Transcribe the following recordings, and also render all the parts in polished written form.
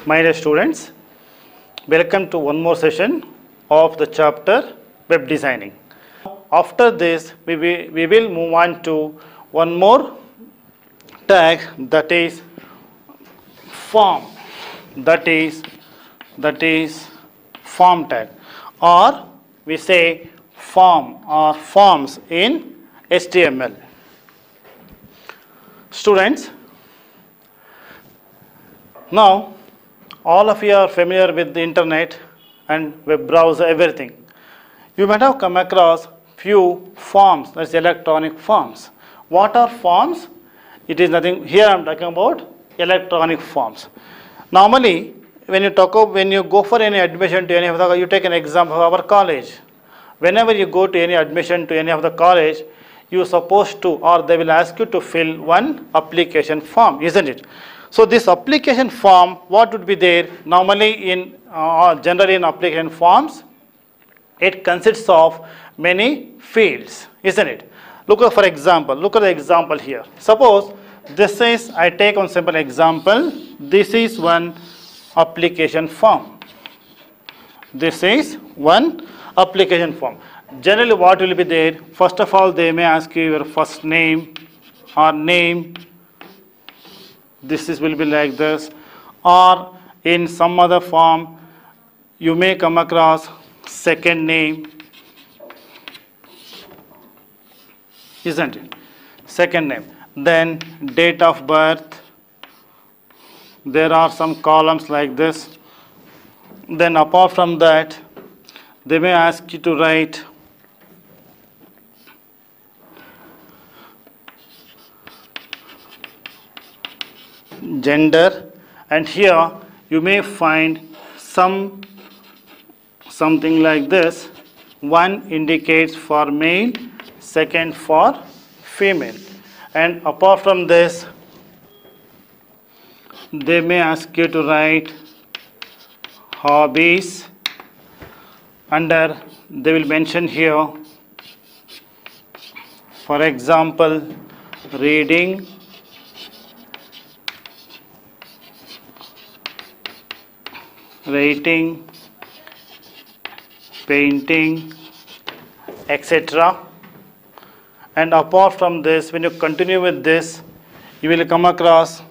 My dear students, welcome to one more session of the chapter Web Designing. After this, we will move on to one more tag, that is form. That is form tag, or we say form or forms in HTML. Students, now all of you are familiar with the internet and web browser, everything. You might have come across few forms, that's electronic forms. What are forms? It is nothing, here I am talking about electronic forms. Normally, when you go for any admission to any of the, you take an example of our college. Whenever you go to any admission to any of the college, you are supposed to, or they will ask you to fill one application form, isn't it? So this application form, what would be there? Normally in, generally in application forms, it consists of many fields, isn't it? Look at, for example, look at the example here. Suppose this is, I take one simple example, this is one application form. This is one application form. Generally what will be there? First of all, they may ask you your first name or name. This will be like this, or in some other form you may come across second name, isn't it? Second name. Then date of birth. There are some columns like this. Then apart from that, they may ask you to write gender, and here you may find something like this. One indicates for male, second for female. And apart from this, they may ask you to write hobbies. Under, they will mention here, for example, reading, writing, painting, etc. And apart from this, when you continue with this, you will come across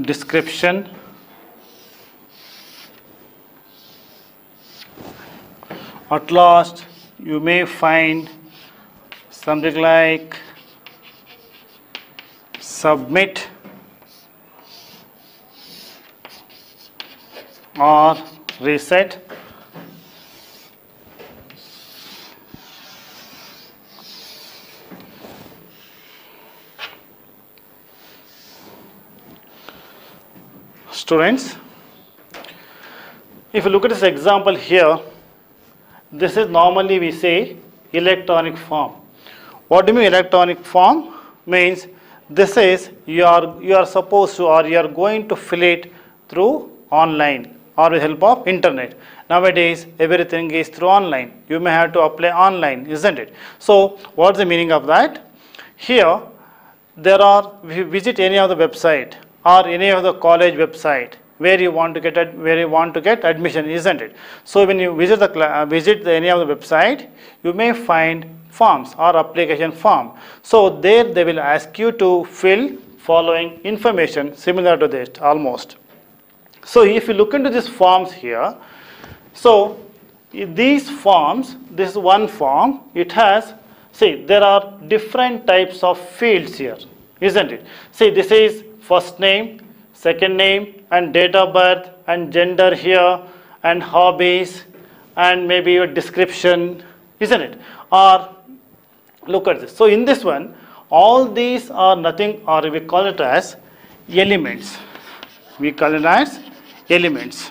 description, at last you may find something like submit or reset. Students, if you look at this example here, this is normally we say electronic form. What do you mean electronic form? Means this is you are supposed to, or you are going to fill it through online or with help of internet. Nowadays everything is through online. You may have to apply online, isn't it? So what's the meaning of that? Here there are, if you visit any of the website or any of the college website where you want to get admission, isn't it? So when you visit any of the website, you may find forms or application form. So there they will ask you to fill following information similar to this almost. So if you look into these forms here, so these forms, this one form, it has, see, there are different types of fields here, isn't it? See, this is first name, second name, and date of birth, and gender here, and hobbies, and maybe your description, isn't it? Or look at this. So in this one, all these are nothing, or we call it as elements. We call it as elements.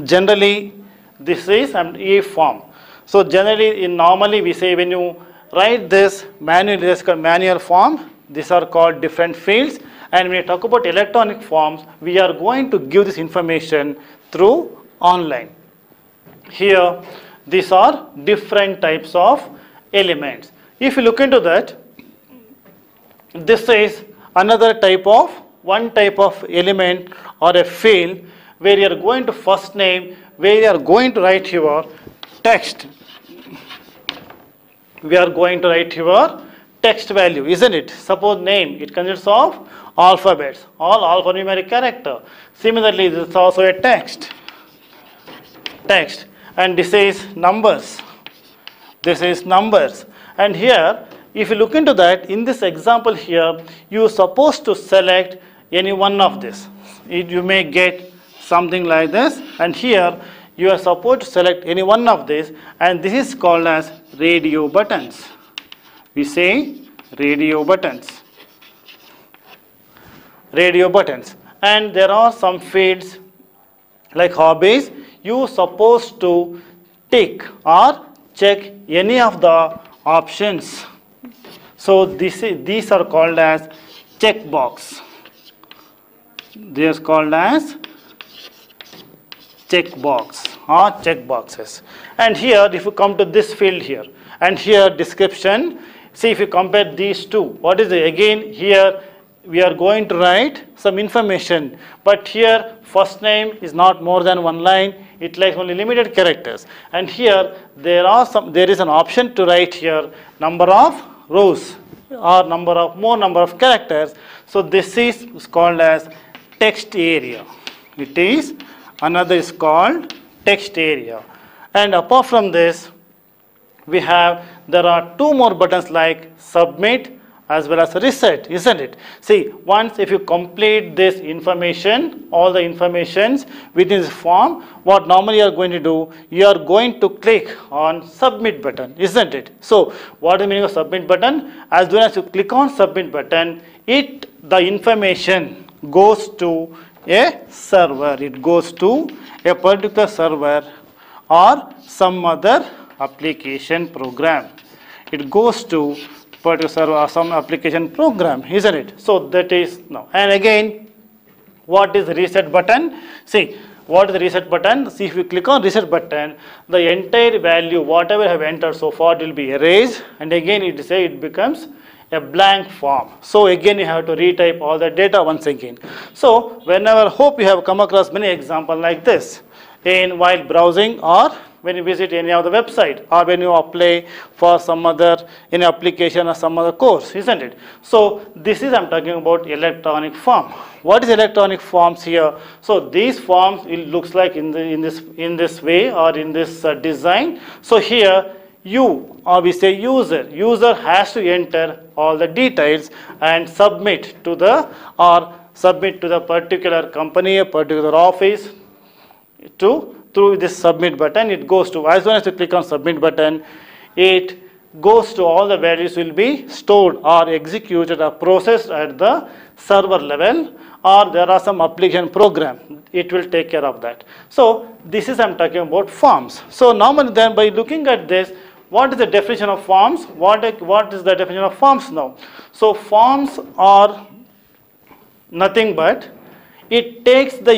Generally, this is an A form. So generally, normally we say when you write this manual, this is called manual form. These are called different fields. And when we talk about electronic forms, we are going to give this information through online. Here, these are different types of elements. If you look into that, this is another one type of element or a field where you are going to first name, where you are going to write your text. We are going to write your text value, isn't it? Suppose name, it consists of alphabets, all alphanumeric character. Similarly, this is also a text. And this is numbers. This is numbers. And here, if you look into that, in this example here, you are supposed to select any one of this. You may get something like this, and here you are supposed to select any one of this, and this is called as radio buttons. We say radio buttons. Radio buttons. And there are some fields like hobbies. You are supposed to tick or check any of the options. So these are called as checkbox. They are called as checkbox or checkboxes. And here, if you come to this field here, and here description, see if you compare these two, what is it? Again, here we are going to write some information, but here first name is not more than one line, it likes only limited characters. And here there is an option to write here number of rows or more number of characters. So this is called as text area. It is another is called text area. And apart from this, there are two more buttons like submit as well as reset, isn't it? See, once if you complete this information, all the informations within this form, what normally you are going to do, you are going to click on submit button, isn't it? So what is the meaning of submit button? As soon as you click on submit button, the information goes to a server. It goes to a particular server or some other application program. It goes to particular server or some application program, isn't it? So that is now. And again, what is the reset button? See, what is the reset button? See, if you click on reset button, the entire value, whatever I have entered so far, will be erased, and again it becomes a blank form. So again you have to retype all the data once again. So whenever, hope you have come across many examples like this while browsing or when you visit any of the website or when you apply for some other application or some other course, isn't it? So this is, I'm talking about electronic form. What is electronic forms here? So these forms, it looks like in this way or in this design. So here we say user has to enter all the details and submit to the particular company, a particular office through this submit button. It goes to, as soon as you click on submit button, it goes to all the values will be stored or executed or processed at the server level, or there are some application program, it will take care of that. So this is, I'm talking about forms. So normally then by looking at this, what is the definition of forms? What is the definition of forms now? So forms are nothing but it takes the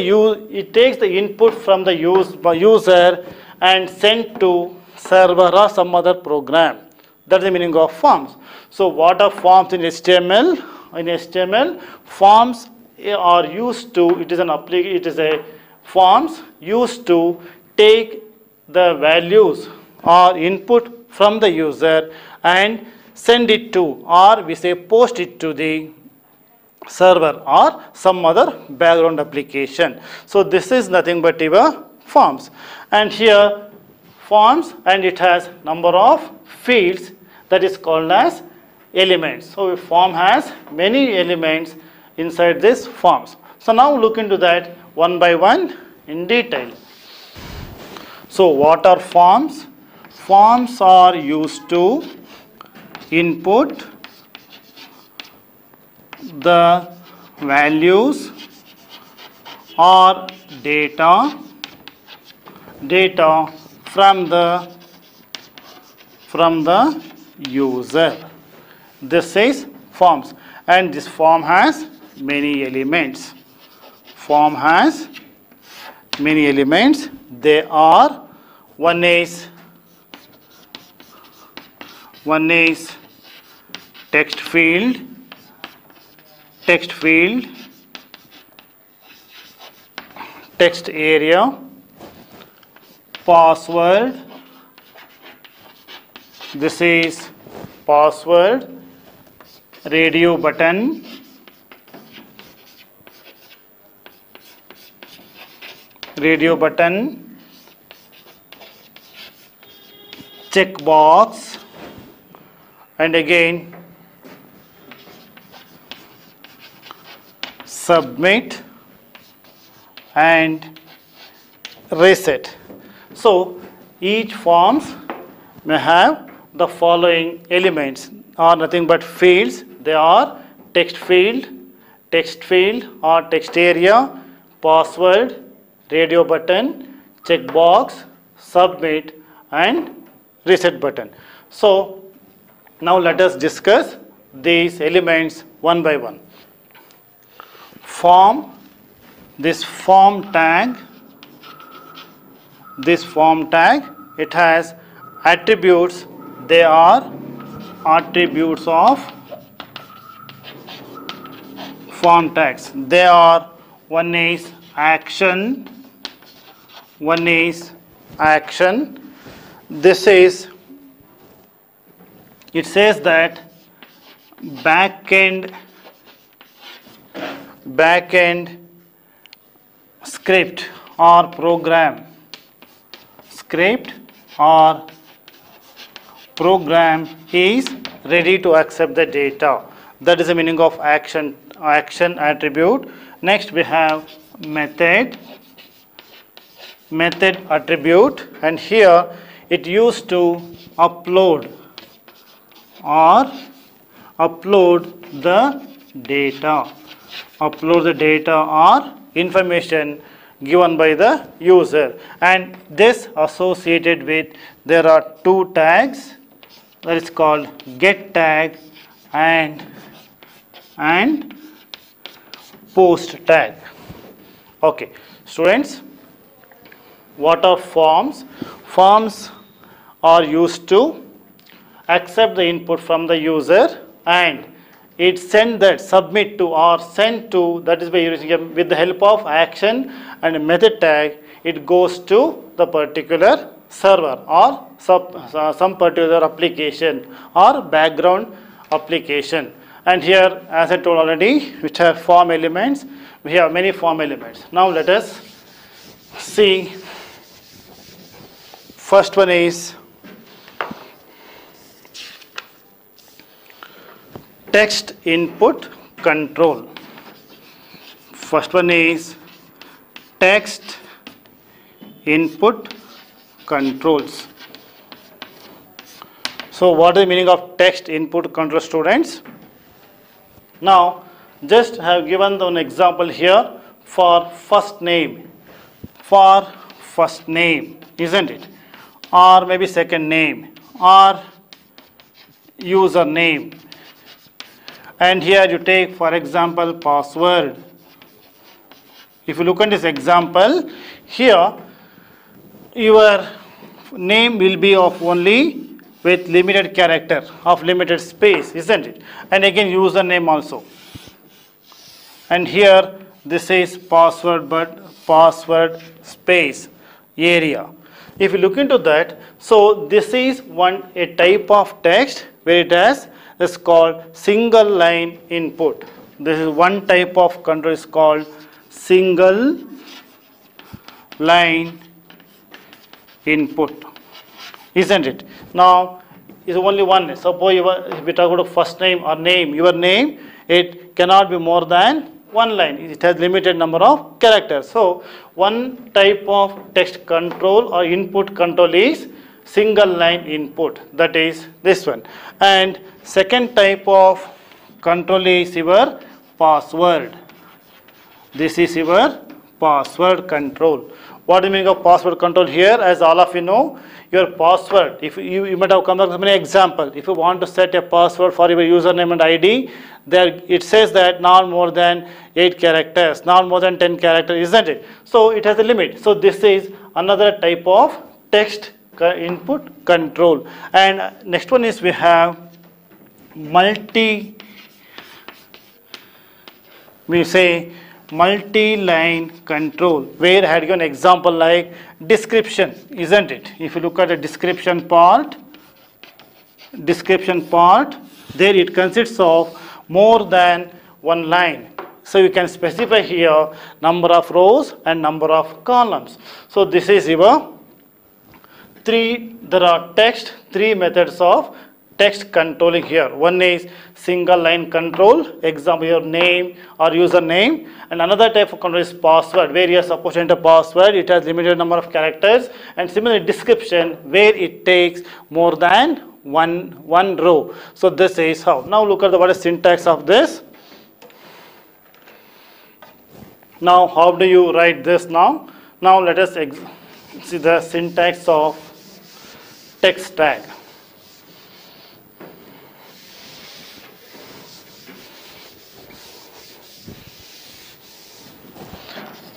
input from the user and sent to server or some other program. That's the meaning of forms. So what are forms in HTML? In HTML, forms are used to, forms used to take the values or input from the user and send it to, or we say post it to the server or some other background application. So this is nothing but your forms. And here forms, and it has number of fields, that is called as elements. So a form has many elements inside this forms. So now look into that one by one in detail. So what are forms? Forms are used to input the values or data from the user. This is forms, and this form has many elements. Form has many elements. They are one is text field, text area, password. This is password, radio button, checkbox, and again submit and reset. So each forms may have the following elements, are nothing but fields. They are text field or text area, password, radio button, checkbox, submit and reset button. So now let us discuss these elements one by one. Form, this form tag, it has attributes. They are attributes of form tags. They are one is action. This is, it says that backend script or program is ready to accept the data. That is the meaning of action attribute. Next we have method attribute, and here it used to upload the data or information given by the user, and this associated with, there are two tags, that is called get tag and post tag. Okay, students, what are forms? Forms are used to accept the input from the user, and it send that submit to or send to, that is by using with the help of action and a method tag, it goes to the particular server or some particular application or background application. And here, as I told already, which have form elements, we have many form elements. Now let us see. First one is text input control. First one is text input controls. So what is the meaning of text input control, students? Now just have given an example here for first name, isn't it? Or maybe second name or username. And here you take, for example, password. If you look at this example, here your name will be of only with limited character, of limited space, isn't it? And again username also. And here this is password, but password space area. If you look into that, so this is a type of text where it has, is called single line input. This is one type of control, is called single line input, isn't it? Now is only one. Suppose if we talk about first name or name, your name, it cannot be more than one line. It has limited number of characters. So one type of text control or input control is single line input, that is this one. And second type of control is your password. This is your password control. What do you mean of password control here? As all of you know, your password, if you might have come across many example, if you want to set a password for your username and ID, there it says that not more than 8 characters, not more than 10 characters, isn't it? So it has a limit. So this is another type of text input control. And next one is we have multi-line control, where I had given example like description, isn't it? If you look at the description part, there it consists of more than one line. So you can specify here number of rows and number of columns. So this is your there are three methods of text controlling here. One is single line control, example your name or username, and another type of control is password, where you are supposed to enter password, it has limited number of characters, and similarly description, where it takes more than one row. So this is how. Now look at what is syntax of this. Now how do you write this now? Now let us see the syntax of text tag.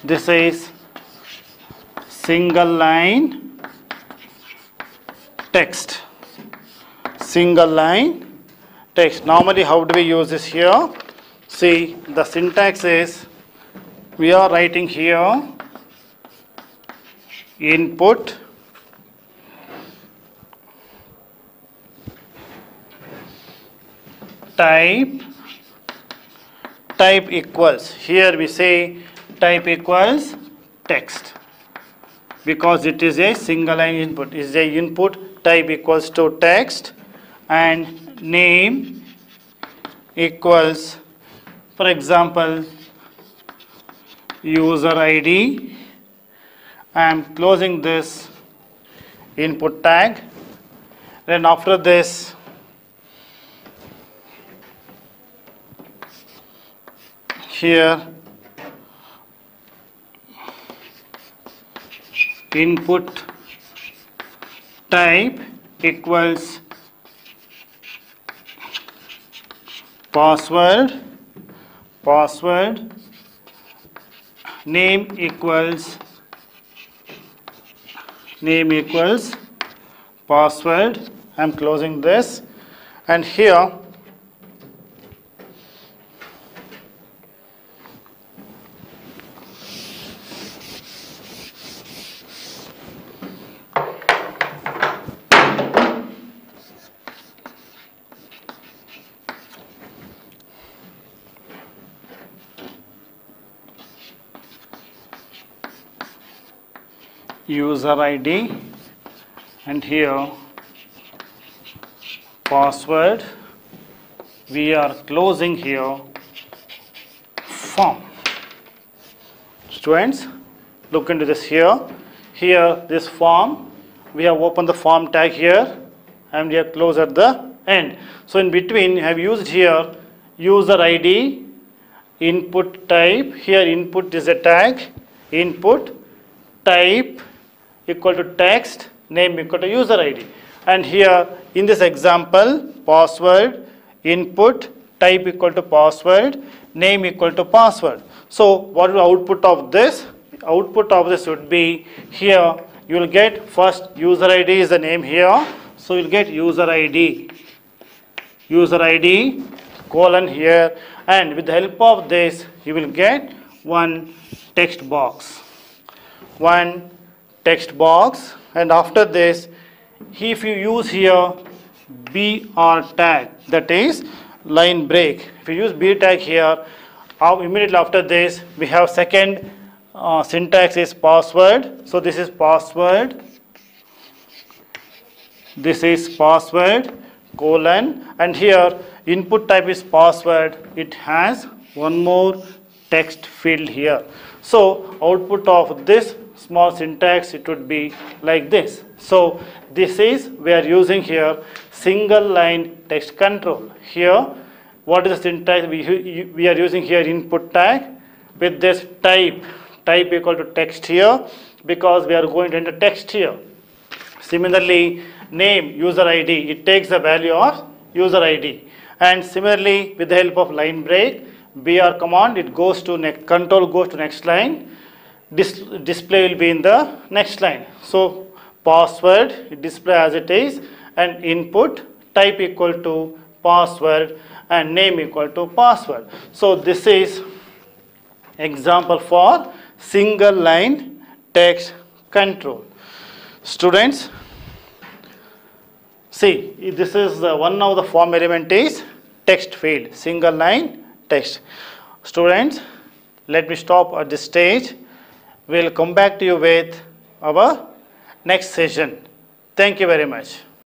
This is single line text. Single line text. Normally, how do we use this here? See, the syntax is, we are writing here input type equals, here we say type equals text, because it is a single line input. Is a input type equals to text, and name equals, for example, user ID. I am closing this input tag. Then after this, here input type equals password, name equals password. I am closing this, and here user ID, and here password. We are closing here form. Students, look into this here. Here this form, we have opened the form tag here, and we have closed at the end. So in between, I have used here user ID, input type. Here input is a tag, input type equal to text, name equal to user ID. And here in this example, password, input, type equal to password, name equal to password. So what is the output of this? Output of this would be, here you will get first user ID is the name here. So you will get user ID colon here, and with the help of this you will get one text box. And after this, if you use here BR tag, that is line break. If you use B tag here, immediately after this we have second syntax is password. So this is password colon, and here input type is password. It has one more text field here. So output of this small syntax, it would be like this. So this is, we are using here single line text control. Here what is the syntax we are using here? Input tag with this type equal to text here, because we are going to enter text here. Similarly, name, user ID, it takes the value of user ID. And similarly, with the help of line break, BR command, it goes to next, control goes to next line, display will be in the next line. So password, it display as it is, and input type equal to password and name equal to password. So this is example for single line text control. Students, see, this is one of the form element is text field, single line text. Students, let me stop at this stage. We will come back to you with our next session. Thank you very much.